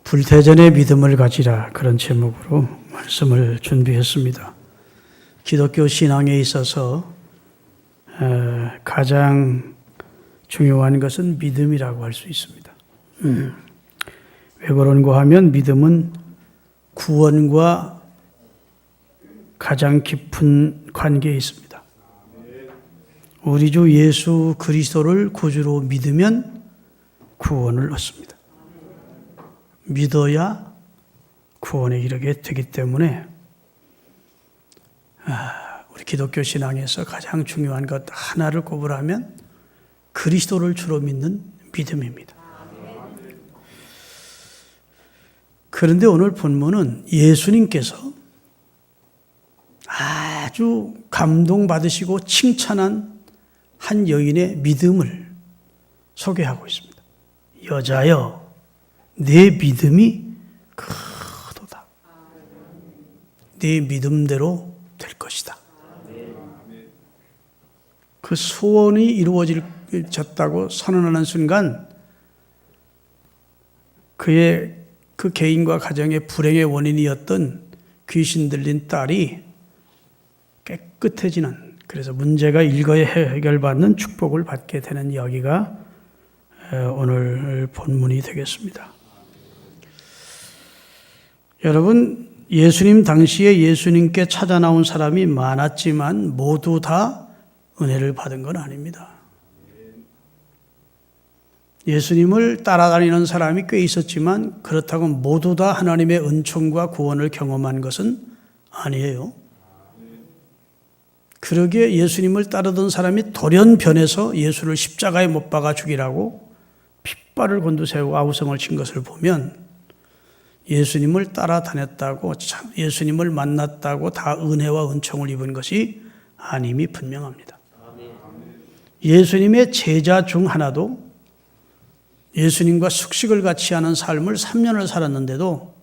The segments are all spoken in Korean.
불태전의 믿음을 가지라, 그런 제목으로 말씀을 준비했습니다. 기독교 신앙에 있어서 가장 중요한 것은 믿음이라고 할 수 있습니다. 왜 그런가 하면 믿음은 구원과 가장 깊은 관계에 있습니다. 우리 주 예수 그리스도를 구주로 믿으면 구원을 얻습니다. 믿어야 구원에 이르게 되기 때문에 우리 기독교 신앙에서 가장 중요한 것 하나를 꼽으라면 그리스도를 주로 믿는 믿음입니다. 그런데 오늘 본문은 예수님께서 아주 감동받으시고 칭찬한 한 여인의 믿음을 소개하고 있습니다. 여자여, 내 믿음이 크도다. 네 믿음대로 될 것이다. 그 소원이 이루어졌다고 선언하는 순간 그의 그 개인과 가정의 불행의 원인이었던 귀신 들린 딸이 깨끗해지는, 그래서 문제가 일거에 해결받는 축복을 받게 되는 이야기가 오늘 본문이 되겠습니다. 여러분, 예수님 당시에 예수님께 찾아 나온 사람이 많았지만 모두 다 은혜를 받은 건 아닙니다. 예수님을 따라다니는 사람이 꽤 있었지만 그렇다고 모두 다 하나님의 은총과 구원을 경험한 것은 아니에요. 그러기에 예수님을 따르던 사람이 돌연변해서 예수를 십자가에 못 박아 죽이라고 핏발을 곤두세우고 아우성을 친 것을 보면 예수님을 따라다녔다고, 예수님을 만났다고 다 은혜와 은총을 입은 것이 아님이 분명합니다. 예수님의 제자 중 하나도 예수님과 숙식을 같이 하는 삶을 3년을 살았는데도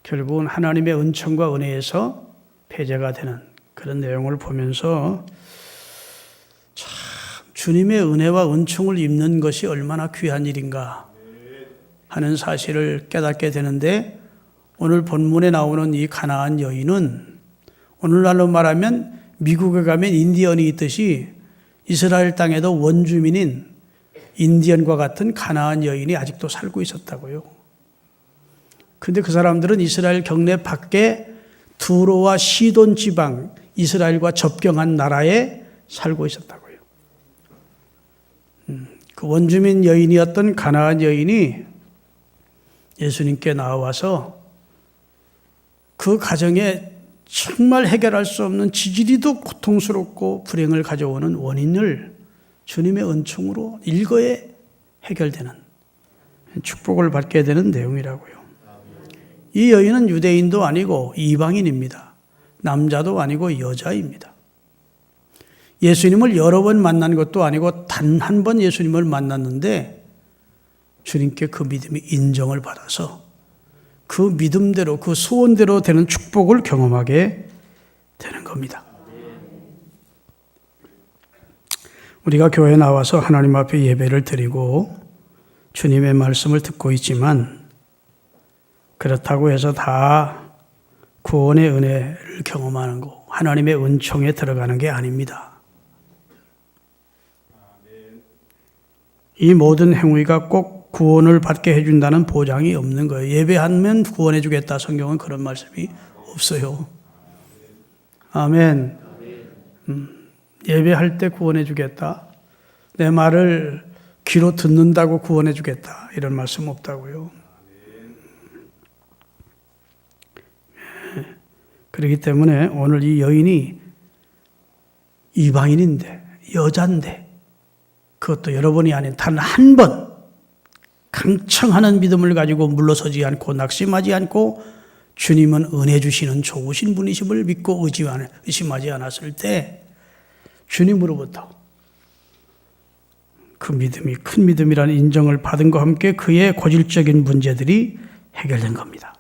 결국은 하나님의 은총과 은혜에서 폐제가 되는 그런 내용을 보면서 참 주님의 은혜와 은총을 입는 것이 얼마나 귀한 일인가 하는 사실을 깨닫게 되는데, 오늘 본문에 나오는 이 가나안 여인은 오늘날로 말하면 미국에 가면 인디언이 있듯이 이스라엘 땅에도 원주민인 인디언과 같은 가나안 여인이 아직도 살고 있었다고요. 그런데 그 사람들은 이스라엘 경내 밖에 두로와 시돈 지방, 이스라엘과 접경한 나라에 살고 있었다고요. 그 원주민 여인이었던 가나안 여인이 예수님께 나와서 그 가정에 정말 해결할 수 없는 지지리도 고통스럽고 불행을 가져오는 원인을 주님의 은총으로 일거에 해결되는 축복을 받게 되는 내용이라고요. 이 여인은 유대인도 아니고 이방인입니다. 남자도 아니고 여자입니다. 예수님을 여러 번 만난 것도 아니고 단 한 번 예수님을 만났는데 주님께 그 믿음이 인정을 받아서 그 믿음대로, 그 소원대로 되는 축복을 경험하게 되는 겁니다. 우리가 교회에 나와서 하나님 앞에 예배를 드리고 주님의 말씀을 듣고 있지만 그렇다고 해서 다 구원의 은혜를 경험하는 거, 하나님의 은총에 들어가는 게 아닙니다. 이 모든 행위가 꼭 구원을 받게 해준다는 보장이 없는 거예요. 예배하면 구원해 주겠다. 성경은 그런 말씀이 없어요. 아멘. 예배할 때 구원해 주겠다. 내 말을 귀로 듣는다고 구원해 주겠다. 이런 말씀 없다고요. 그렇기 때문에 오늘 이 여인이 이방인인데, 여잔데, 그것도 여러 번이 아닌 단 한 번 강청하는 믿음을 가지고 물러서지 않고 낙심하지 않고 주님은 은혜 주시는 좋으신 분이심을 믿고 의심하지 않았을 때 주님으로부터 그 믿음이 큰 믿음이라는 인정을 받은 것과 함께 그의 고질적인 문제들이 해결된 겁니다.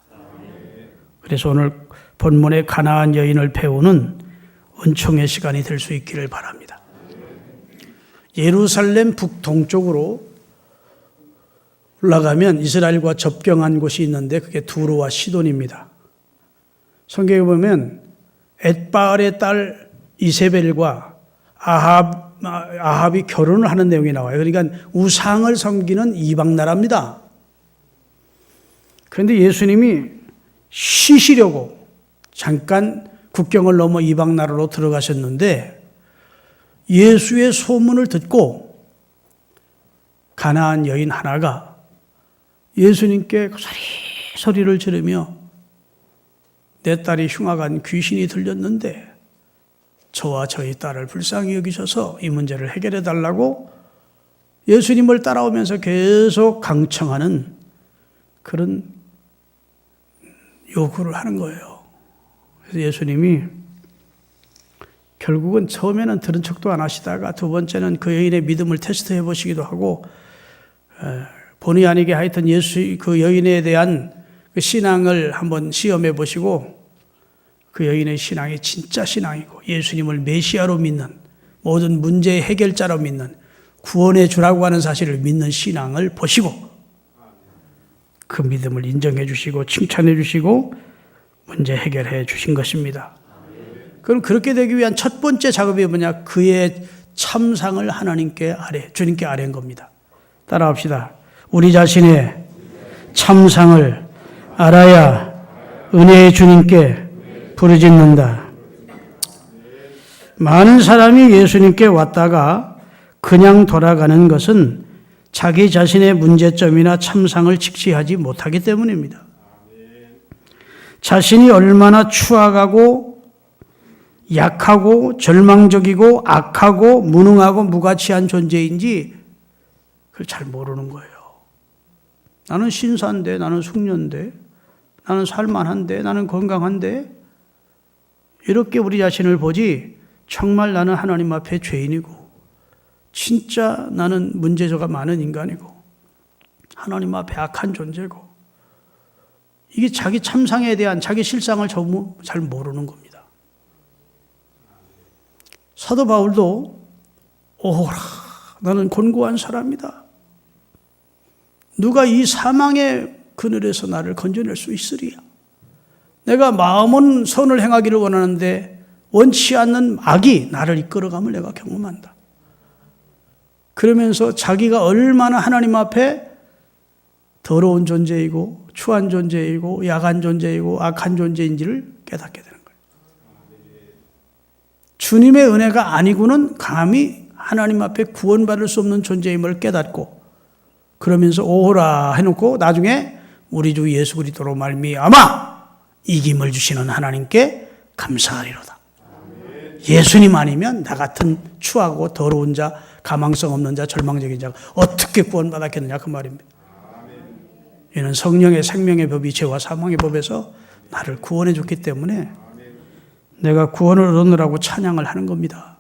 그래서 오늘 본문의 가나안 여인을 배우는 은총의 시간이 될 수 있기를 바랍니다. 예루살렘 북동쪽으로 올라가면 이스라엘과 접경한 곳이 있는데 그게 두로와 시돈입니다. 성경에 보면 엣바알의 딸 이세벨과 아합이 결혼을 하는 내용이 나와요. 그러니까 우상을 섬기는 이방 나라입니다. 그런데 예수님이 쉬시려고 잠깐 국경을 넘어 이방 나라로 들어가셨는데 예수의 소문을 듣고 가나안 여인 하나가 예수님께 소리를 지르며 내 딸이 흉악한 귀신이 들렸는데 저와 저희 딸을 불쌍히 여기셔서 이 문제를 해결해 달라고 예수님을 따라오면서 계속 강청하는 그런 요구를 하는 거예요. 그래서 예수님이 결국은 처음에는 들은 척도 안 하시다가 두 번째는 그 여인의 믿음을 테스트해 보시기도 하고 본의 아니게 하여튼 그 여인에 대한 그 신앙을 한번 시험해 보시고 그 여인의 신앙이 진짜 신앙이고 예수님을 메시아로 믿는 모든 문제의 해결자로 믿는 구원해 주라고 하는 사실을 믿는 신앙을 보시고 그 믿음을 인정해 주시고 칭찬해 주시고 문제 해결해 주신 것입니다. 그럼 그렇게 되기 위한 첫 번째 작업이 뭐냐? 그의 참상을 주님께 아뢰는 겁니다. 따라합시다. 우리 자신의 참상을 알아야 은혜의 주님께 부르짖는다. 많은 사람이 예수님께 왔다가 그냥 돌아가는 것은 자기 자신의 문제점이나 참상을 직시하지 못하기 때문입니다. 자신이 얼마나 추악하고 약하고 절망적이고 악하고 무능하고 무가치한 존재인지 그걸 잘 모르는 거예요. 나는 신사인데, 나는 숙녀인데, 나는 살만한데, 나는 건강한데 이렇게 우리 자신을 보지 정말 나는 하나님 앞에 죄인이고 진짜 나는 문제가 많은 인간이고 하나님 앞에 악한 존재고 이게 자기 참상에 대한 자기 실상을 전부 잘 모르는 겁니다. 사도 바울도 오호라 나는 곤고한 사람이다. 누가 이 사망의 그늘에서 나를 건져낼 수 있으리야. 내가 마음은 선을 행하기를 원하는데 원치 않는 악이 나를 이끌어감을 내가 경험한다. 그러면서 자기가 얼마나 하나님 앞에 더러운 존재이고 추한 존재이고 야간 존재이고 악한 존재인지를 깨닫게 되는 거예요. 주님의 은혜가 아니고는 감히 하나님 앞에 구원받을 수 없는 존재임을 깨닫고 그러면서 오호라 해놓고 나중에 우리 주 예수 그리스도로 말미암아 이김을 주시는 하나님께 감사하리로다. 예수님 아니면 나 같은 추하고 더러운 자, 가망성 없는 자, 절망적인 자가 어떻게 구원받았겠느냐 그 말입니다. 이는 성령의 생명의 법이 죄와 사망의 법에서 나를 구원해 줬기 때문에 내가 구원을 얻느라고 찬양을 하는 겁니다.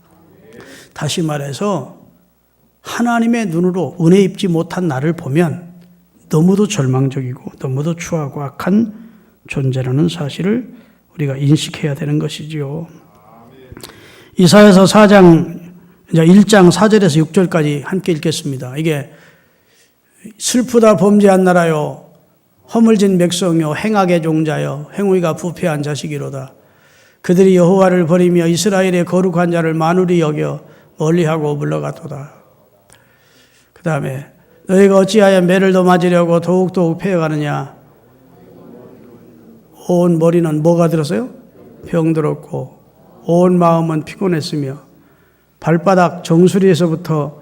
다시 말해서 하나님의 눈으로 은혜 입지 못한 나를 보면 너무도 절망적이고 너무도 추하고 악한 존재라는 사실을 우리가 인식해야 되는 것이지요. 이사야서 4장 1장 4절에서 6절까지 함께 읽겠습니다. 이게 슬프다 범죄한 나라요 허물진 백성이요 행악의 종자요 행위가 부패한 자식이로다. 그들이 여호와를 버리며 이스라엘의 거룩한 자를 만울히 여겨 멀리하고 물러갔도다. 그 다음에 너희가 어찌하여 매를 더 맞으려고 더욱더욱 패여가느냐. 온 머리는 뭐가 들었어요? 병들었고 온 마음은 피곤했으며 발바닥 정수리에서부터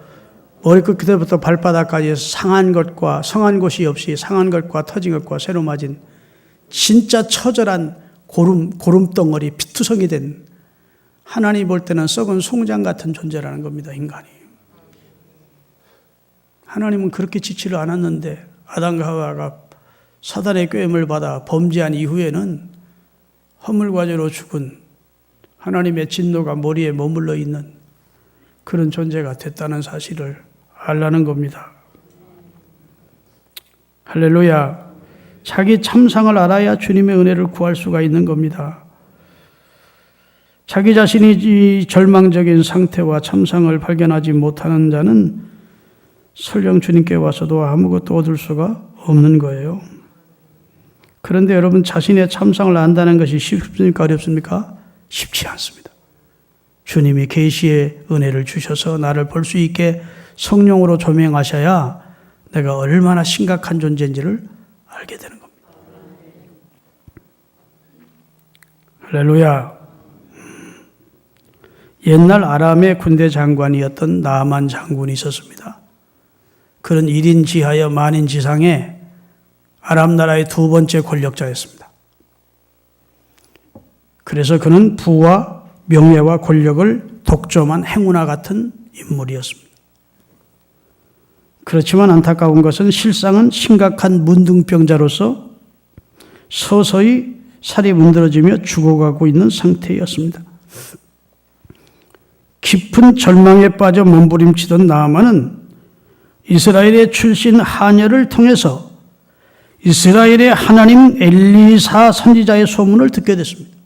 머리끝 그때부터 발바닥까지 상한 것과 성한 곳이 없이 상한 것과 터진 것과 새로 맞은 진짜 처절한 고름덩어리 피투성이 된 하나님 볼 때는 썩은 송장 같은 존재라는 겁니다. 인간이. 하나님은 그렇게 지치를 않았는데 아담과 하와가 사단의 꾀임을 받아 범죄한 이후에는 허물과제로 죽은 하나님의 진노가 머리에 머물러 있는 그런 존재가 됐다는 사실을 알라는 겁니다. 할렐루야. 자기 참상을 알아야 주님의 은혜를 구할 수가 있는 겁니다. 자기 자신이 이 절망적인 상태와 참상을 발견하지 못하는 자는 설령 주님께 와서도 아무것도 얻을 수가 없는 거예요. 그런데 여러분 자신의 참상을 안다는 것이 쉽습니까? 어렵습니까? 쉽지 않습니다. 주님이 계시의 은혜를 주셔서 나를 볼 수 있게 성령으로 조명하셔야 내가 얼마나 심각한 존재인지를 알게 되는 겁니다. 할렐루야. 옛날 아람의 군대 장관이었던 나만 장군이 있었습니다. 그는 1인 지하여 만인 지상의 아람 나라의 두 번째 권력자였습니다. 그래서 그는 부와 명예와 권력을 독점한 행운아 같은 인물이었습니다. 그렇지만 안타까운 것은 실상은 심각한 문둥병자로서 서서히 살이 문드러지며 죽어가고 있는 상태였습니다. 깊은 절망에 빠져 몸부림치던 나아만은 이스라엘의 출신 하녀를 통해서 이스라엘의 하나님 엘리사 선지자의 소문을 듣게 됐습니다.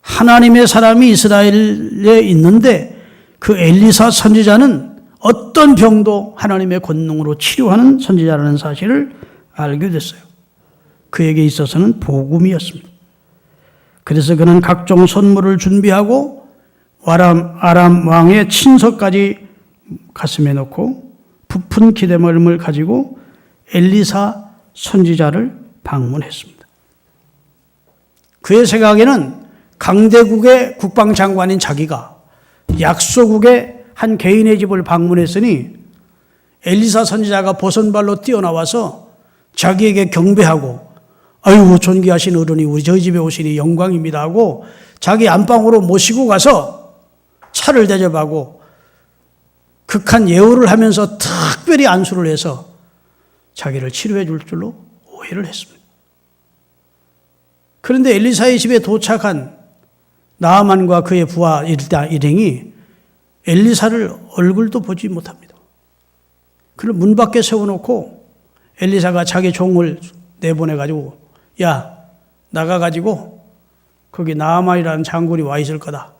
하나님의 사람이 이스라엘에 있는데 그 엘리사 선지자는 어떤 병도 하나님의 권능으로 치료하는 선지자라는 사실을 알게 됐어요. 그에게 있어서는 복음이었습니다. 그래서 그는 각종 선물을 준비하고 아람 왕의 친서까지 가슴에 넣고 부푼 기대감을 가지고 엘리사 선지자를 방문했습니다. 그의 생각에는 강대국의 국방장관인 자기가 약소국의 한 개인의 집을 방문했으니 엘리사 선지자가 보선발로 뛰어나와서 자기에게 경배하고 아이고 존귀하신 어른이 우리 저희 집에 오시니 영광입니다 하고 자기 안방으로 모시고 가서 차를 대접하고 극한 예우를 하면서 특별히 안수를 해서 자기를 치료해 줄 줄로 오해를 했습니다. 그런데 엘리사의 집에 도착한 나아만과 그의 부하 일행이 엘리사를 얼굴도 보지 못합니다. 그를 문 밖에 세워놓고 엘리사가 자기 종을 내보내가지고 야 나가가지고 거기 나아만이라는 장군이 와 있을 거다.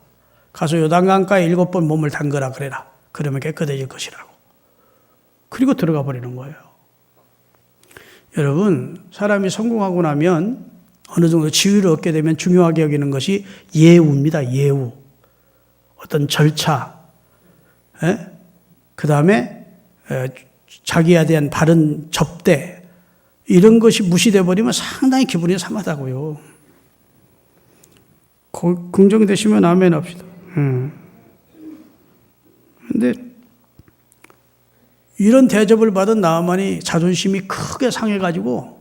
가서 요단강가에 7번 몸을 담그라 그래라. 그러면 깨끗해질 것이라고. 그리고 들어가 버리는 거예요. 여러분 사람이 성공하고 나면 어느 정도 지위를 얻게 되면 중요하게 여기는 것이 예우입니다. 예우. 어떤 절차. 그 다음에 자기에 대한 바른 접대. 이런 것이 무시되어 버리면 상당히 기분이 상하다고요. 긍정되시면 아멘 합시다. 그런데 이런 대접을 받은 나아만이 자존심이 크게 상해가지고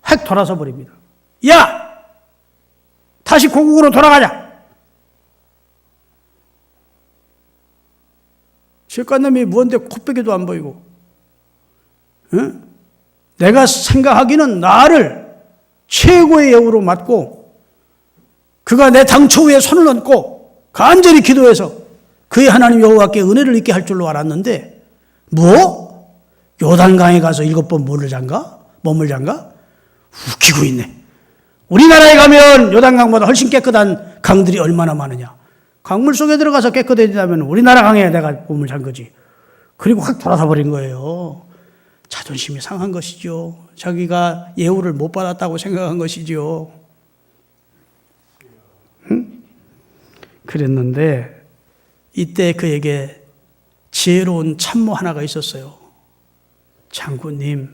확 돌아서 버립니다. 야! 다시 고국으로 돌아가자! 실간놈이 뭔데 코빼기도 안 보이고, 응? 내가 생각하기는 나를 최고의 예우로 맡고, 그가 내 당초 위에 손을 얹고, 간절히 기도해서 그의 하나님 여호와께 은혜를 입게 할 줄로 알았는데, 뭐? 요단강에 가서 7번 몸을 잠가? 웃기고 있네. 우리나라에 가면 요단강보다 훨씬 깨끗한 강들이 얼마나 많으냐. 강물 속에 들어가서 깨끗해지다면 우리나라 강에 내가 몸을 잠 거지. 그리고 확 돌아서 버린 거예요. 자존심이 상한 것이죠. 자기가 예우를 못 받았다고 생각한 것이죠. 응? 그랬는데 이때 그에게 지혜로운 참모 하나가 있었어요. 장군님이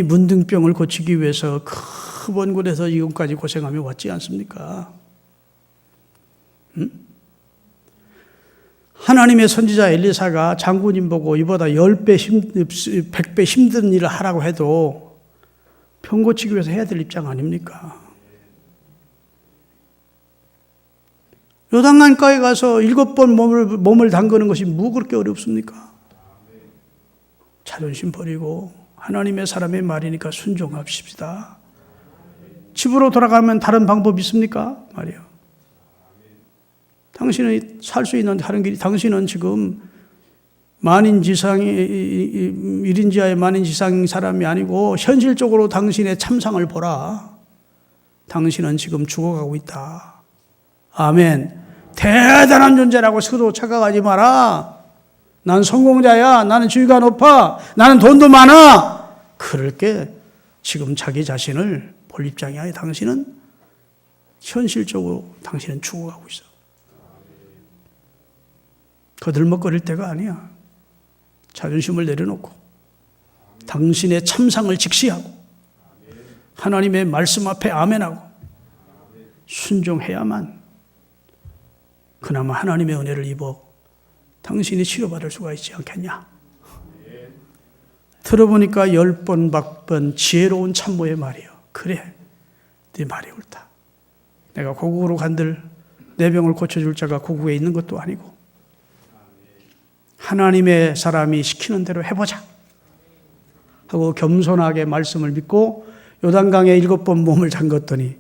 문둥병을 고치기 위해서 그 먼 곳에서 지금까지 고생하며 왔지 않습니까? 응? 하나님의 선지자 엘리사가 장군님 보고 이보다 10배, 100배 힘든 일을 하라고 해도 병 고치기 위해서 해야 될 입장 아닙니까? 요단강가에 가서 7번 몸을 담그는 것이 뭐 그렇게 어렵습니까? 자존심 버리고 하나님의 사람의 말이니까 순종합시다. 집으로 돌아가면 다른 방법 있습니까? 말이요. 당신이 살 수 있는 다른 길이, 당신은 지금 만인지상이 1인지하의 만인지상 사람이 아니고 현실적으로 당신의 참상을 보라. 당신은 지금 죽어가고 있다. 아멘. 대단한 존재라고 스스로 착각하지 마라. 난 성공자야. 나는 지위가 높아. 나는 돈도 많아. 그렇게 지금 자기 자신을 볼 입장이 아니라 당신은 현실적으로 당신은 죽어가고 있어. 거들먹거릴 때가 아니야. 자존심을 내려놓고 당신의 참상을 직시하고 하나님의 말씀 앞에 아멘하고 순종해야만 그나마 하나님의 은혜를 입어 당신이 치료받을 수가 있지 않겠냐. 들어보니까 10번, 100번 지혜로운 참모의 말이요. 그래, 네 말이 옳다. 내가 고국으로 간들 내 병을 고쳐줄 자가 고국에 있는 것도 아니고 하나님의 사람이 시키는 대로 해보자 하고 겸손하게 말씀을 믿고 요단강에 7번 몸을 잠궜더니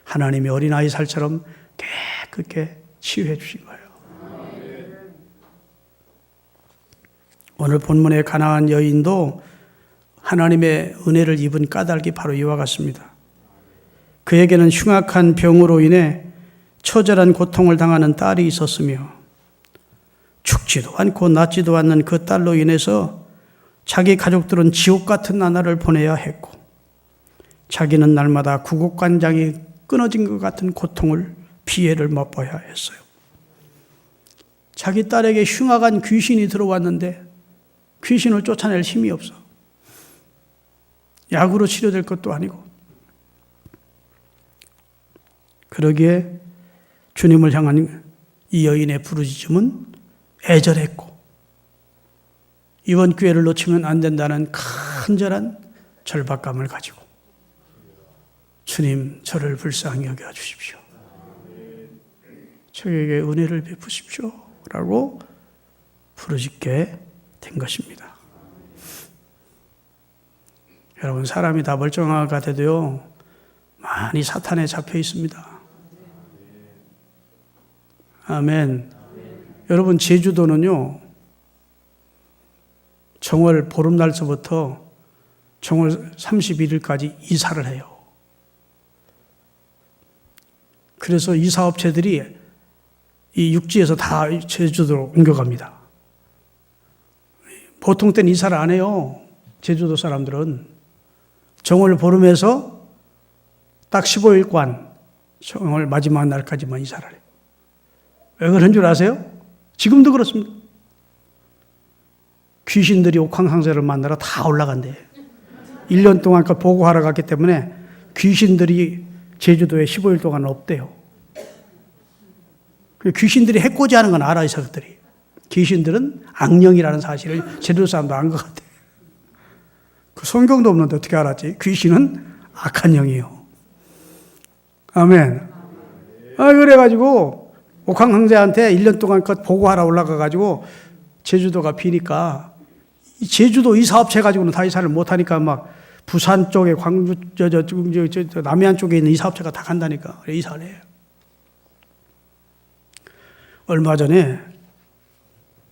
하나님의 어린아이 살처럼 깨끗게 치유해 주신 거예요. 오늘 본문의 가나안 여인도 하나님의 은혜를 입은 까닭이 바로 이와 같습니다. 그에게는 흉악한 병으로 인해 처절한 고통을 당하는 딸이 있었으며 죽지도 않고 낫지도 않는 그 딸로 인해서 자기 가족들은 지옥 같은 나날을 보내야 했고 자기는 날마다 구곡관장이 끊어진 것 같은 고통을 피해를 맛봐야 했어요. 자기 딸에게 흉악한 귀신이 들어왔는데 귀신을 쫓아낼 힘이 없어. 약으로 치료될 것도 아니고. 그러기에 주님을 향한 이 여인의 부르짖음은 애절했고 이번 기회를 놓치면 안 된다는 간절한 절박감을 가지고 주님 저를 불쌍히 여겨주십시오. 저에게 은혜를 베푸십시오. 라고 부르짖게 된 것입니다. 여러분 사람이 다 멀쩡하가 돼도요 많이 사탄에 잡혀 있습니다. 아멘. 여러분 제주도는요 정월 보름날서부터 정월 31일까지 이사를 해요. 그래서 이사업체들이 이 육지에서 다 제주도로 옮겨갑니다. 보통 때는 이사를 안 해요. 제주도 사람들은 정월 보름에서 딱 15일간 정월 마지막 날까지만 이사를 해요. 왜 그런 줄 아세요? 지금도 그렇습니다. 귀신들이 옥황상제를 만나러 다 올라간대. 1년 동안 보고하러 갔기 때문에 귀신들이 제주도에 15일 동안 없대요. 귀신들이 해코지하는 건 알아, 이 사람들이. 귀신들은 악령이라는 사실을 제주도 사람도 안 것 같아. 그 성경도 없는데 어떻게 알았지? 귀신은 악한 영이에요. 아멘. 그래가지고 옥황상제한테 1년 동안 보고하러 올라가가지고 제주도가 비니까 제주도 이 사업체 가지고는 다 이사를 못하니까 막 부산 쪽에 광주, 남해안 쪽에 있는 이 사업체가 다 간다니까. 그래, 이사를 해요. 얼마 전에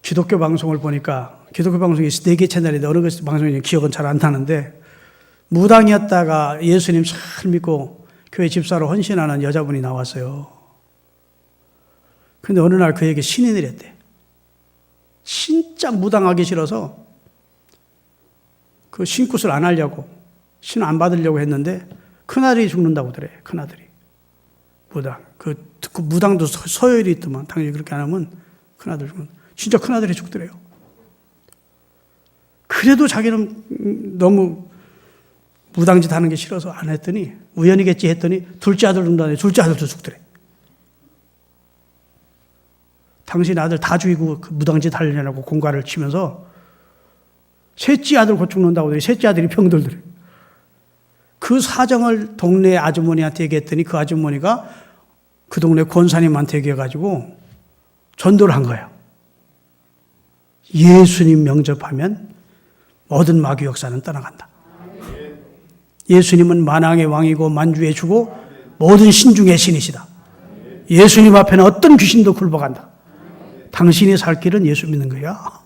기독교 방송을 보니까 기독교 방송이 4개 채널인데 어느 방송인지 기억은 잘 안 나는데 무당이었다가 예수님 잘 믿고 교회 집사로 헌신하는 여자분이 나왔어요. 근데 어느 날 그에게 신이 내렸대. 진짜 무당하기 싫어서 그 신굿을 안 하려고 신 안 받으려고 했는데 큰아들이 죽는다고 그래. 큰아들이. 무당. 그 무당도 서열이 있더만. 당연히 그렇게 안 하면 큰아들 죽는다. 진짜 큰아들이 죽더래요. 그래도 자기는 너무 무당짓 하는 게 싫어서 안 했더니 우연이겠지 했더니 둘째 아들 죽는다니 둘째 아들도 죽더래. 당신 아들 다 죽이고 그 무당짓 하려고 공갈을 치면서 셋째 아들 곧 죽는다고 하더니 셋째 아들이 병들더래. 그 사정을 동네 아주머니한테 얘기했더니 그 아주머니가 그 동네 권사님한테 얘기해가지고 전도를 한 거예요. 예수님 영접하면 모든 마귀 역사는 떠나간다. 예수님은 만왕의 왕이고 만주의 주고 모든 신중의 신이시다. 예수님 앞에는 어떤 귀신도 굴복한다. 당신이 살 길은 예수 믿는 거야.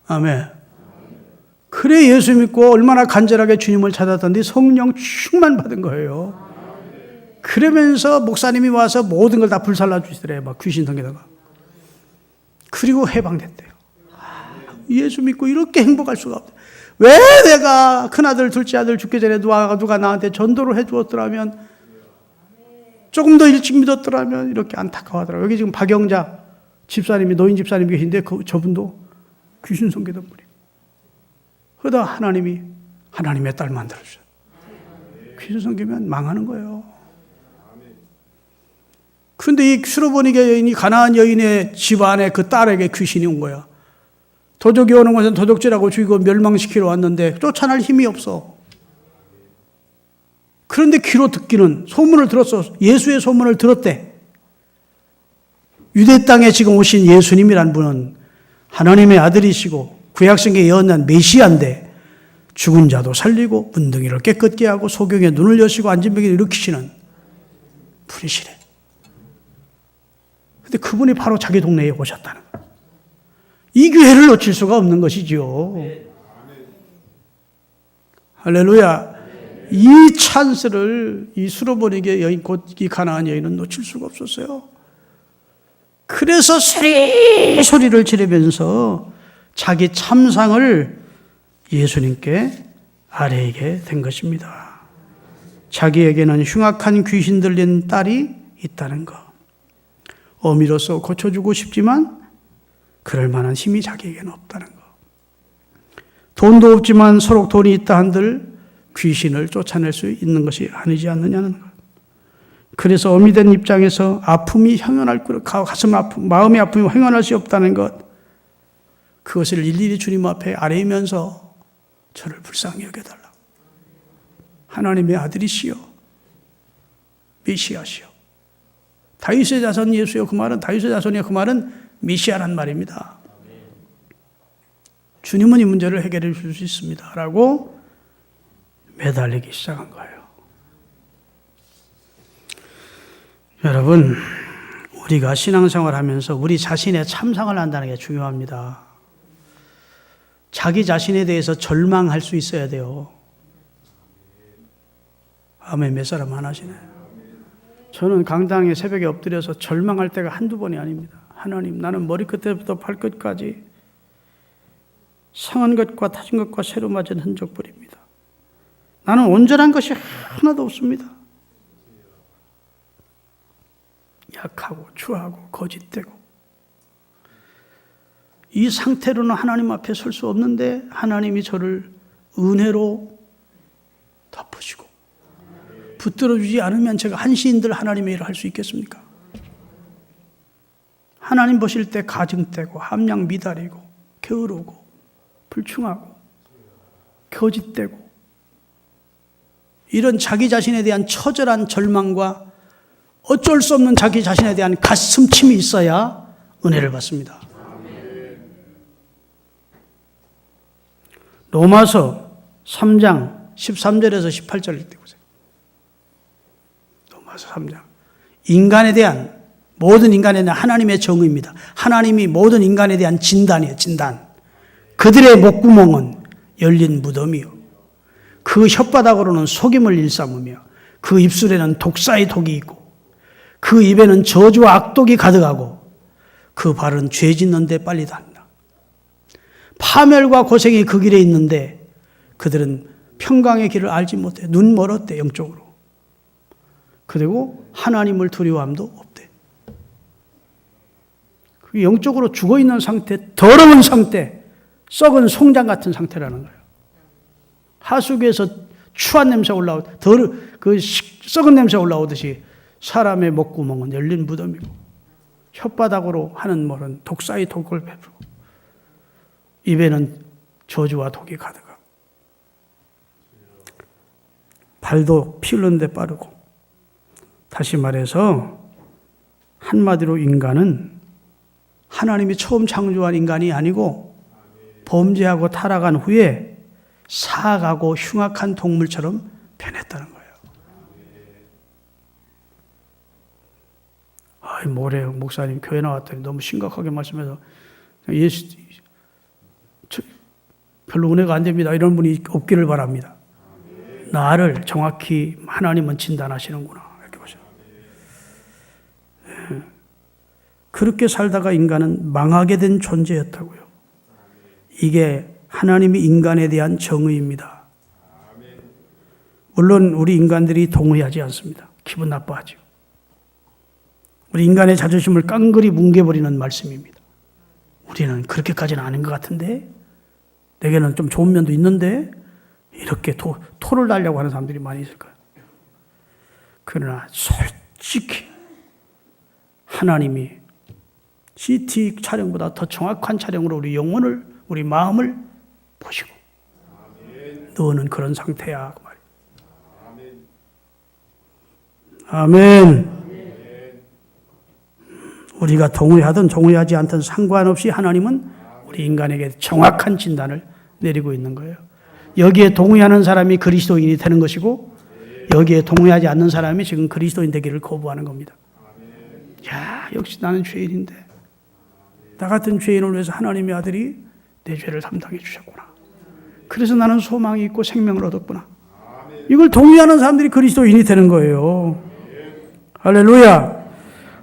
아멘. 그래 예수 믿고 얼마나 간절하게 주님을 찾았던데 성령 충만 받은 거예요. 그러면서 목사님이 와서 모든 걸 다 불살라 주시더래. 막 귀신 성기다가. 그리고 해방됐대요. 예수 믿고 이렇게 행복할 수가 없대요. 왜 내가 큰아들 둘째 아들 죽기 전에 누가 나한테 전도를 해주었더라면, 조금 더 일찍 믿었더라면, 이렇게 안타까워하더라고요. 여기 지금 박영자 집사님이, 노인 집사님이 계신데 저분도 귀신 섬기던 분이에요. 그러다 하나님이 하나님의 딸 만들어주셨어요. 귀신 섬기면 망하는 거예요. 그런데 이 수로보니게 여인이 가나안 여인의 집 안에 그 딸에게 귀신이 온 거야. 도적이 오는 것은 도적질하고 죽이고 멸망시키러 왔는데 쫓아낼 힘이 없어. 그런데 귀로 듣기는 소문을 들었어. 예수의 소문을 들었대. 유대 땅에 지금 오신 예수님이란 분은 하나님의 아들이시고 구약성경에 예언한 메시아인데 죽은 자도 살리고 문둥이를 깨끗게 하고 소경의 눈을 여시고 앉은 병을 일으키시는 분이시래. 근데 그분이 바로 자기 동네에 오셨다는 거예요. 이 기회를 놓칠 수가 없는 것이죠. 할렐루야. 이 찬스를 이 수로보니게 여인, 곧 이 가나안 여인은 놓칠 수가 없었어요. 그래서 소리를 지르면서 자기 참상을 예수님께 아뢰게 된 것입니다. 자기에게는 흉악한 귀신 들린 딸이 있다는 것. 어미로서 고쳐주고 싶지만 그럴 만한 힘이 자기에게는 없다는 것. 돈도 없지만 서로 돈이 있다 한들 귀신을 쫓아낼 수 있는 것이 아니지 않느냐는 것. 그래서 어미된 입장에서 아픔이 형연할 것, 가슴 아픔, 마음의 아픔이 형연할 수 없다는 것. 그것을 일일이 주님 앞에 아뢰면서 저를 불쌍히 여겨달라. 하나님의 아들이시여, 메시아시여. 다윗의 자손 예수여, 그 말은 다윗의 자손이여, 그 말은 메시아란 말입니다. 주님은 이 문제를 해결해 줄 수 있습니다. 라고 매달리기 시작한 거예요. 여러분, 우리가 신앙생활 하면서 우리 자신의 참상을 한다는 게 중요합니다. 자기 자신에 대해서 절망할 수 있어야 돼요. 아멘. 몇 사람 안 하시나요? 저는 강당에 새벽에 엎드려서 절망할 때가 한두 번이 아닙니다. 하나님, 나는 머리끝부터 발끝까지 상한 것과 타진 것과 새로 맞은 흔적뿐입니다. 나는 온전한 것이 하나도 없습니다. 약하고 추하고 거짓되고, 이 상태로는 하나님 앞에 설 수 없는데 하나님이 저를 은혜로 덮으시고 붙들어주지 않으면 제가 한시인들 하나님의 일을 할 수 있겠습니까? 하나님 보실 때 가증되고 함량 미달이고 게으르고 불충하고 거짓되고, 이런 자기 자신에 대한 처절한 절망과 어쩔 수 없는 자기 자신에 대한 가슴침이 있어야 은혜를 받습니다. 로마서 3장 13절에서 18절을 띄우세요. 로마서 3장. 인간에 대한, 모든 인간에 대한 하나님의 정의입니다. 하나님이 모든 인간에 대한 진단이에요. 진단. 그들의 목구멍은 열린 무덤이요, 그 혓바닥으로는 속임을 일삼으며 그 입술에는 독사의 독이 있고 그 입에는 저주와 악독이 가득하고 그 발은 죄 짓는 데 빨리 닿는다. 파멸과 고생이 그 길에 있는데 그들은 평강의 길을 알지 못해. 눈 멀었대, 영적으로. 그리고 하나님을 두려워함도 없대. 영적으로 죽어있는 상태, 더러운 상태, 썩은 송장 같은 상태라는 거예요. 하수구에서 추한 냄새 썩은 냄새 올라오듯이 사람의 목구멍은 열린 무덤이고 혓바닥으로 하는 말은 독사의 독을 베풀고 입에는 저주와 독이 가득하고 발도 피 흘리는 데 빠르고. 다시 말해서 한마디로 인간은 하나님이 처음 창조한 인간이 아니고 범죄하고 타락한 후에 사악하고 흉악한 동물처럼 변했다는 거예요. 뭐래요? 목사님 교회 나왔더니 너무 심각하게 말씀해서 예수 별로 은혜가 안 됩니다. 이런 분이 없기를 바랍니다. 나를 정확히 하나님은 진단하시는구나. 이렇게 보셔요. 그렇게 살다가 인간은 망하게 된 존재였다고요. 이게 하나님이 인간에 대한 정의입니다. 물론 우리 인간들이 동의하지 않습니다. 기분 나빠하죠. 우리 인간의 자존심을 깡그리 뭉개버리는 말씀입니다. 우리는 그렇게까지는 아닌 것 같은데, 내게는 좀 좋은 면도 있는데, 이렇게 토를 달려고 하는 사람들이 많이 있을 거예요. 그러나 솔직히 하나님이 CT 촬영보다 더 정확한 촬영으로 우리 영혼을, 우리 마음을 보시고, 너는 그런 상태야. 그 말이에요. 아멘. 우리가 동의하든 동의하지 않든 상관없이 하나님은 우리 인간에게 정확한 진단을 내리고 있는 거예요. 여기에 동의하는 사람이 그리스도인이 되는 것이고, 여기에 동의하지 않는 사람이 지금 그리스도인 되기를 거부하는 겁니다. 야, 역시 나는 죄인인데, 나 같은 죄인을 위해서 하나님의 아들이 내 죄를 담당해 주셨구나. 그래서 나는 소망이 있고 생명을 얻었구나. 이걸 동의하는 사람들이 그리스도인이 되는 거예요. 할렐루야.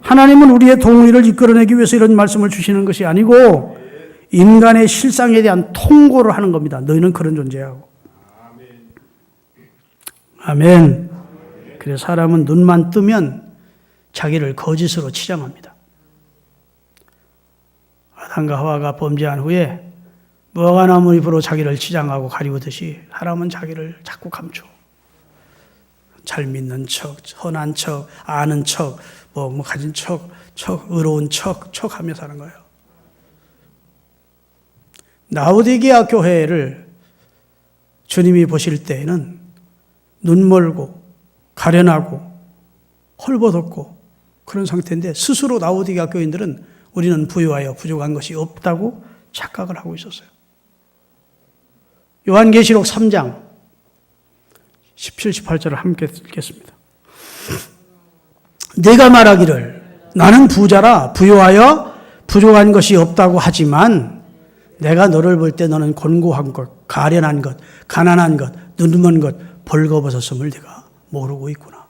하나님은 우리의 동의를 이끌어내기 위해서 이런 말씀을 주시는 것이 아니고 인간의 실상에 대한 통고를 하는 겁니다. 너희는 그런 존재야. 아멘. 그래서 사람은 눈만 뜨면 자기를 거짓으로 치장합니다. 아담과 하와가 범죄한 후에 무화과 나무 잎으로 자기를 치장하고 가리우듯이 사람은 자기를 자꾸 감춰. 잘 믿는 척, 선한 척, 아는 척, 뭐 가진 척, 의로운 척 하며 사는 거예요. 라오디게아 교회를 주님이 보실 때에는 눈멀고 가련하고 헐벗었고 그런 상태인데, 스스로 라오디게아 교인들은 우리는 부유하여 부족한 것이 없다고 착각을 하고 있었어요. 요한계시록 3장 17, 18절을 함께 읽겠습니다. 내가 말하기를 나는 부자라 부유하여 부족한 것이 없다고 하지만 내가 너를 볼 때 너는 곤고한 것, 가련한 것, 가난한 것, 눈먼 것, 벌거벗었음을 네가 모르고 있구나.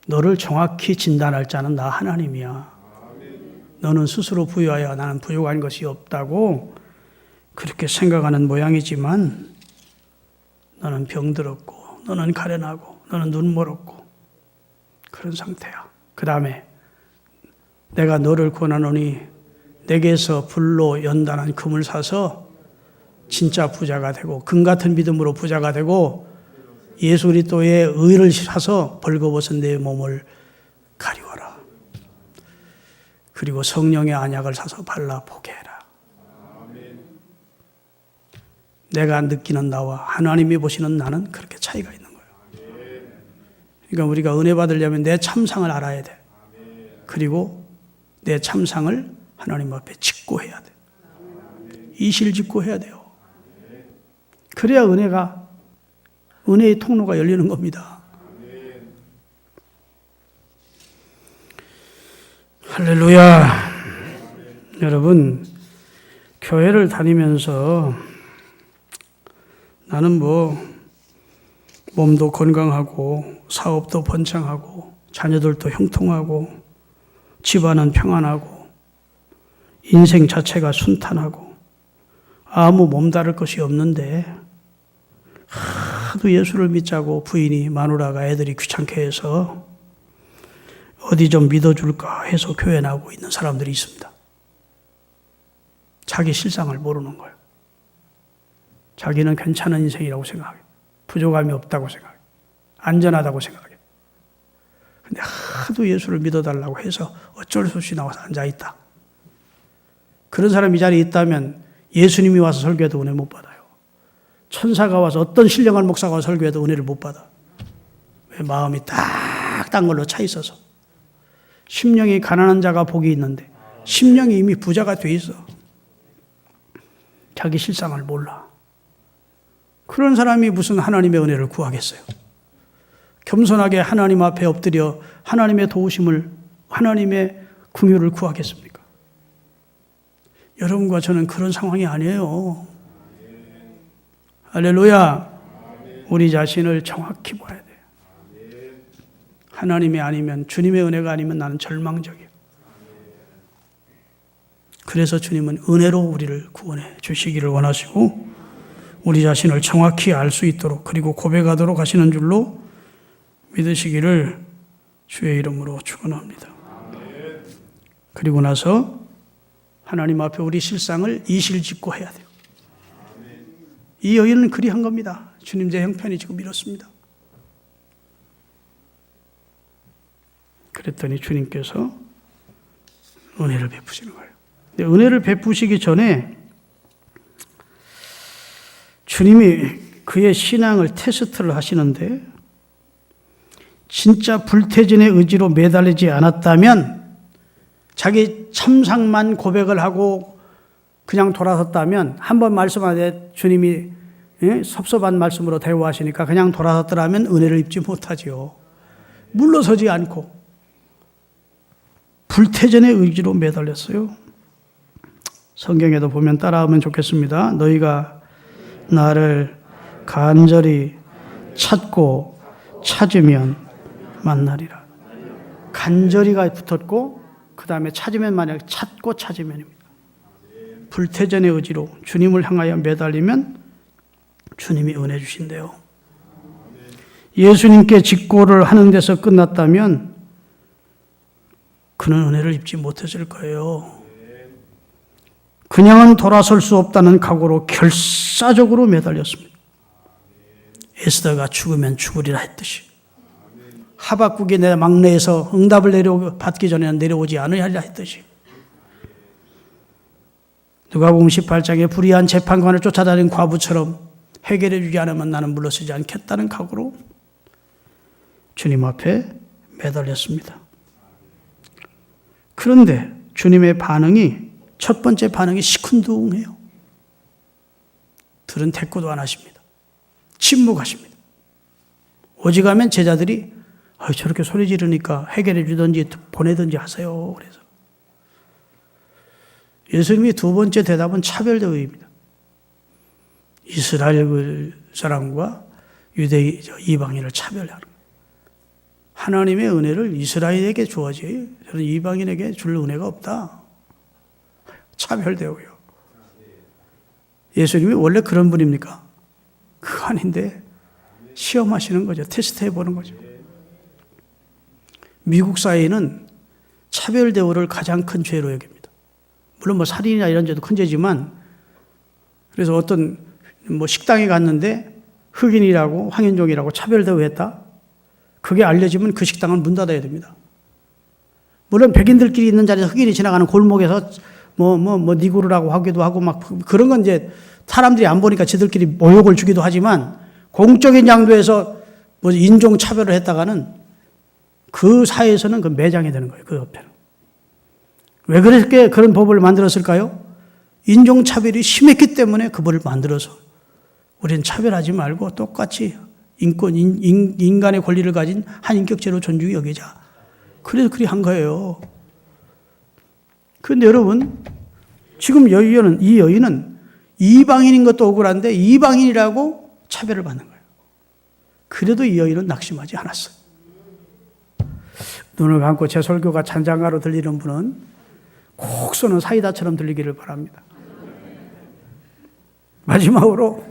너를 정확히 진단할 자는 나 하나님이야. 너는 스스로 부유하여 나는 부족한 것이 없다고 그렇게 생각하는 모양이지만 너는 병들었고 너는 가련하고 너는 눈멀었고 그런 상태야. 그 다음에 내가 너를 권하노니 내게서 불로 연단한 금을 사서 진짜 부자가 되고 금 같은 믿음으로 부자가 되고 예수 그리스도의 의를 사서 벌거벗은 내 몸을 가리워라. 그리고 성령의 안약을 사서 발라 보게 해라. 내가 느끼는 나와 하나님이 보시는 나는 그렇게 차이가 있는 거예요. 그러니까 우리가 은혜 받으려면 내 참상을 알아야 돼. 그리고 내 참상을 하나님 앞에 직고해야 돼. 이실직고해야 돼요. 그래야 은혜의 통로가 열리는 겁니다. 할렐루야. 여러분, 교회를 다니면서 나는 몸도 건강하고 사업도 번창하고 자녀들도 형통하고 집안은 평안하고 인생 자체가 순탄하고 아무 몸다를 것이 없는데 하도 예수를 믿자고 부인이 마누라가 애들이 귀찮게 해서 어디 좀 믿어줄까 해서 교회 나오고 있는 사람들이 있습니다. 자기 실상을 모르는 거예요. 자기는 괜찮은 인생이라고 생각해요. 부족함이 없다고 생각해요. 안전하다고 생각해요. 근데 하도 예수를 믿어달라고 해서 어쩔 수 없이 나와서 앉아있다. 그런 사람이 이 자리에 있다면 예수님이 와서 설교해도 은혜 못 받아요. 천사가 와서 어떤 신령한 목사가 와서 설교해도 은혜를 못 받아. 왜? 마음이 딱 딴 걸로 차 있어서. 심령이 가난한 자가 복이 있는데 심령이 이미 부자가 돼 있어. 자기 실상을 몰라. 그런 사람이 무슨 하나님의 은혜를 구하겠어요? 겸손하게 하나님 앞에 엎드려 하나님의 도우심을, 하나님의 긍휼을 구하겠습니까? 여러분과 저는 그런 상황이 아니에요. 할렐루야. 우리 자신을 정확히 봐야 돼요. 하나님이 아니면, 주님의 은혜가 아니면 나는 절망적이에요. 그래서 주님은 은혜로 우리를 구원해 주시기를 원하시고 우리 자신을 정확히 알 수 있도록 그리고 고백하도록 하시는 줄로 믿으시기를 주의 이름으로 축원합니다. 그리고 나서 하나님 앞에 우리 실상을 이실직고 해야 돼요. 이 여인은 그리한 겁니다. 주님, 제 형편이 지금 이렇습니다. 그랬더니 주님께서 은혜를 베푸시는 거예요. 근데 은혜를 베푸시기 전에 주님이 그의 신앙을 테스트를 하시는데 진짜 불태진의 의지로 매달리지 않았다면, 자기 참상만 고백을 하고 그냥 돌아섰다면, 한번 말씀하되 주님이 섭섭한 말씀으로 대우하시니까 그냥 돌아섰더라면 은혜를 입지 못하지요. 물러서지 않고 불태전의 의지로 매달렸어요. 성경에도 보면 따라하면 좋겠습니다. 너희가 나를 간절히 찾고 찾으면 만나리라. 간절히가 붙었고 그 다음에 찾으면 만약 찾고 찾으면입니다. 불태전의 의지로 주님을 향하여 매달리면 주님이 은혜 주신대요. 예수님께 직고를 하는 데서 끝났다면 그는 은혜를 입지 못했을 거예요. 그냥은 돌아설 수 없다는 각오로 결사적으로 매달렸습니다. 에스더가 죽으면 죽으리라 했듯이 하박국이 내 막내에서 응답을 받기 전에는 내려오지 않으리라 했듯이 누가복음 18장에 불의한 재판관을 쫓아다닌 과부처럼 해결해 주지 않으면 나는 물러서지 않겠다는 각오로 주님 앞에 매달렸습니다. 그런데 주님의 반응이, 첫 번째 반응이 시큰둥해요. 들은 대꾸도 안 하십니다. 침묵하십니다. 오직하면 제자들이 저렇게 소리 지르니까 해결해 주든지 보내든지 하세요. 그래서 예수님이 두 번째 대답은 차별 대우입니다. 이스라엘 사람과 유대 이방인을 차별하는 거예요. 하나님의 은혜를 이스라엘에게 주어지 저는 이방인에게 줄 은혜가 없다. 차별 대우요. 예수님이 원래 그런 분입니까? 그거 아닌데 시험하시는 거죠. 테스트해 보는 거죠. 미국 사회는 차별 대우를 가장 큰 죄로 여깁니다. 물론 살인이나 이런 죄도 큰 죄지만, 그래서 어떤 식당에 갔는데 흑인이라고 황인종이라고 차별 대우했다. 그게 알려지면 그 식당은 문 닫아야 됩니다. 물론 백인들끼리 있는 자리에서 흑인이 지나가는 골목에서 니구르라고 하기도 하고 막 그런 건 이제 사람들이 안 보니까 지들끼리 모욕을 주기도 하지만, 공적인 장소에서 인종 차별을 했다가는 그 사회에서는 그 매장이 되는 거예요. 그 옆에는. 왜 그렇게 그런 법을 만들었을까요? 인종 차별이 심했기 때문에 그 법을 만들어서 우리는 차별하지 말고 똑같이 인간의 권리를 가진 한 인격체로 존중히 여기자. 그래서 그리 한 거예요. 그런데 여러분, 지금 이 여인은 이방인인 것도 억울한데 이방인이라고 차별을 받는 거예요. 그래도 이 여인은 낙심하지 않았어요. 눈을 감고 제 설교가 잔잔가로 들리는 분은 콕 쏘는 사이다처럼 들리기를 바랍니다. 마지막으로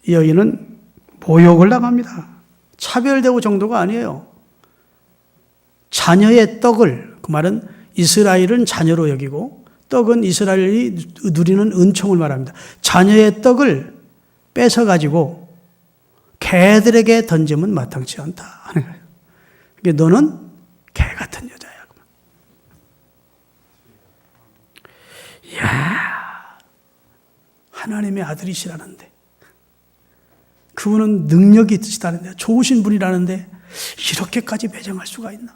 이 여인은 모욕을 당합니다. 차별대우 정도가 아니에요. 자녀의 떡을, 그 말은 이스라엘은 자녀로 여기고 떡은 이스라엘이 누리는 은총을 말합니다. 자녀의 떡을 뺏어가지고 개들에게 던지면 마땅치 않다 하는 거예요. 그러니까 너는 개 같은 여자야. 이야, 하나님의 아들이시라는데, 그분은 능력이 있으시다는데, 좋으신 분이라는데 이렇게까지 매장할 수가 있나?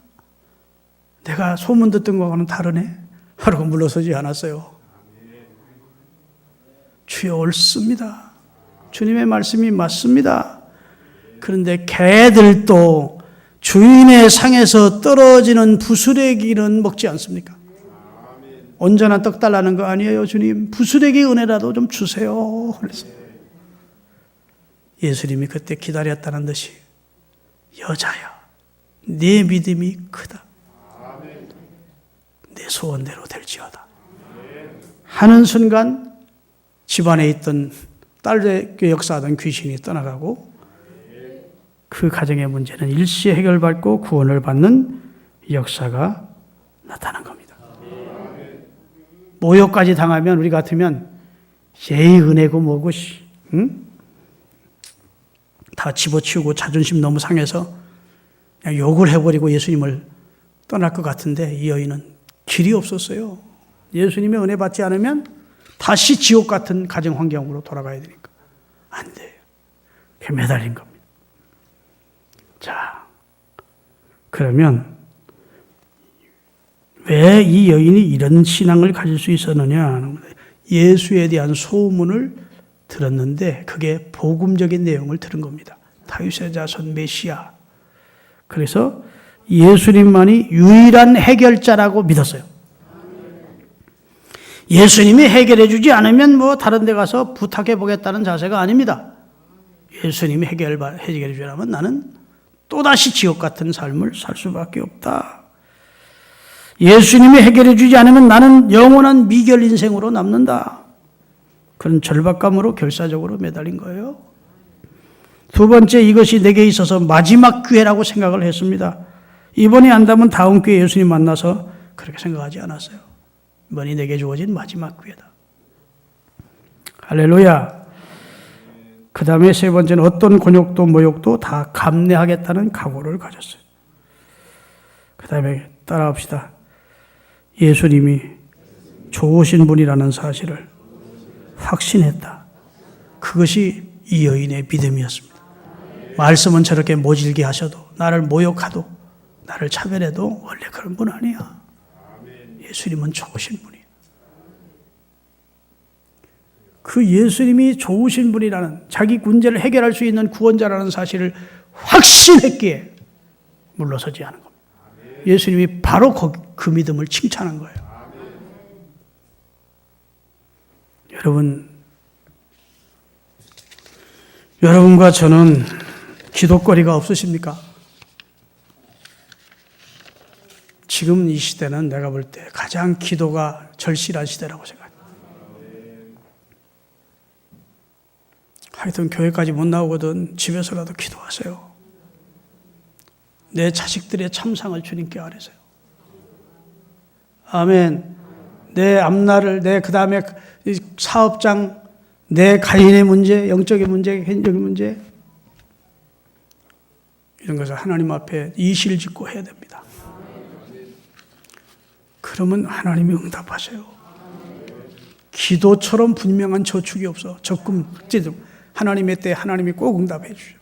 내가 소문 듣던 거와는 다르네 하고 물러서지 않았어요. 주여 옳습니다. 주님의 말씀이 맞습니다. 그런데 개들도 주인의 상에서 떨어지는 부스레기는 먹지 않습니까? 온전한 떡 달라는 거 아니에요, 주님. 부스레기 은혜라도 좀 주세요. 그래서 예수님이 그때 기다렸다는 듯이 여자야, 네 믿음이 크다. 내 소원대로 될지어다. 하는 순간 집안에 있던 딸에게 역사하던 귀신이 떠나가고 그 가정의 문제는 일시에 해결받고 구원을 받는 역사가 나타난 겁니다. 모욕까지 당하면 우리 같으면 예의 은혜고 뭐고 응? 다 집어치우고 자존심 너무 상해서 그냥 욕을 해버리고 예수님을 떠날 것 같은데 이 여인은 길이 없었어요. 예수님의 은혜 받지 않으면 다시 지옥 같은 가정 환경으로 돌아가야 되니까 안 돼요. 그게 매달린 겁니다. 자, 그러면 왜 이 여인이 이런 신앙을 가질 수 있었느냐? 예수에 대한 소문을 들었는데 그게 복음적인 내용을 들은 겁니다. 다윗의 자손 메시아. 그래서 예수님만이 유일한 해결자라고 믿었어요. 예수님이 해결해 주지 않으면 뭐 다른 데 가서 부탁해 보겠다는 자세가 아닙니다. 예수님이 해결해 주라면 나는 또다시 지옥 같은 삶을 살 수밖에 없다. 예수님이 해결해 주지 않으면 나는 영원한 미결 인생으로 남는다. 그런 절박감으로 결사적으로 매달린 거예요. 두 번째, 이것이 내게 있어서 마지막 기회라고 생각을 했습니다. 이번에 안다면 다음 기회에 예수님 만나서 그렇게 생각하지 않았어요. 이번이 내게 주어진 마지막 기회다. 할렐루야. 그 다음에 세 번째는 어떤 곤욕도 모욕도 다 감내하겠다는 각오를 가졌어요. 그 다음에 따라합시다. 예수님이 좋으신 분이라는 사실을 확신했다. 그것이 이 여인의 믿음이었습니다. 말씀은 저렇게 모질게 하셔도, 나를 모욕하도, 나를 차별해도 원래 그런 분 아니야. 예수님은 좋으신 분이야. 그 예수님이 좋으신 분이라는, 자기 문제를 해결할 수 있는 구원자라는 사실을 확신했기에 물러서지 않은 겁니다. 예수님이 바로 그 믿음을 칭찬한 거예요. 여러분과 저는 기도거리가 없으십니까? 지금 이 시대는 내가 볼 때 가장 기도가 절실한 시대라고 생각합니다. 하여튼 교회까지 못 나오거든 집에서라도 기도하세요. 내 자식들의 참상을 주님께 아뢰세요. 아멘. 내 앞날을, 내 그 다음에 사업장, 내 가인의 문제, 영적인 문제, 개인적인 문제, 이런 것을 하나님 앞에 이실 짓고 해야 됩니다. 그러면 하나님이 응답하세요. 기도처럼 분명한 저축이 없어. 적금, 하나님의 때 하나님이 꼭 응답해 주죠.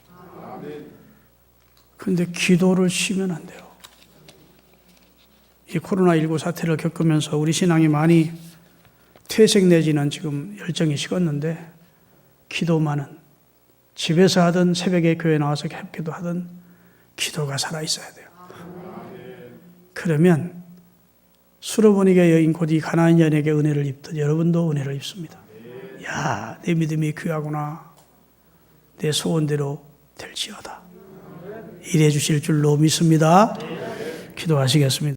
그런데 기도를 쉬면 안 돼요. 이 코로나19 사태를 겪으면서 우리 신앙이 많이 퇴색 내지는 지금 열정이 식었는데, 기도만은 집에서 하든 새벽에 교회 나와서 기도하든 기도가 살아있어야 돼요. 그러면 수로보니게 여인 곧 이 가나안 여인에게 은혜를 입듯 여러분도 은혜를 입습니다. 야, 내 믿음이 귀하구나. 내 소원대로 될지어다. 일해 주실 줄로 믿습니다. 기도하시겠습니다.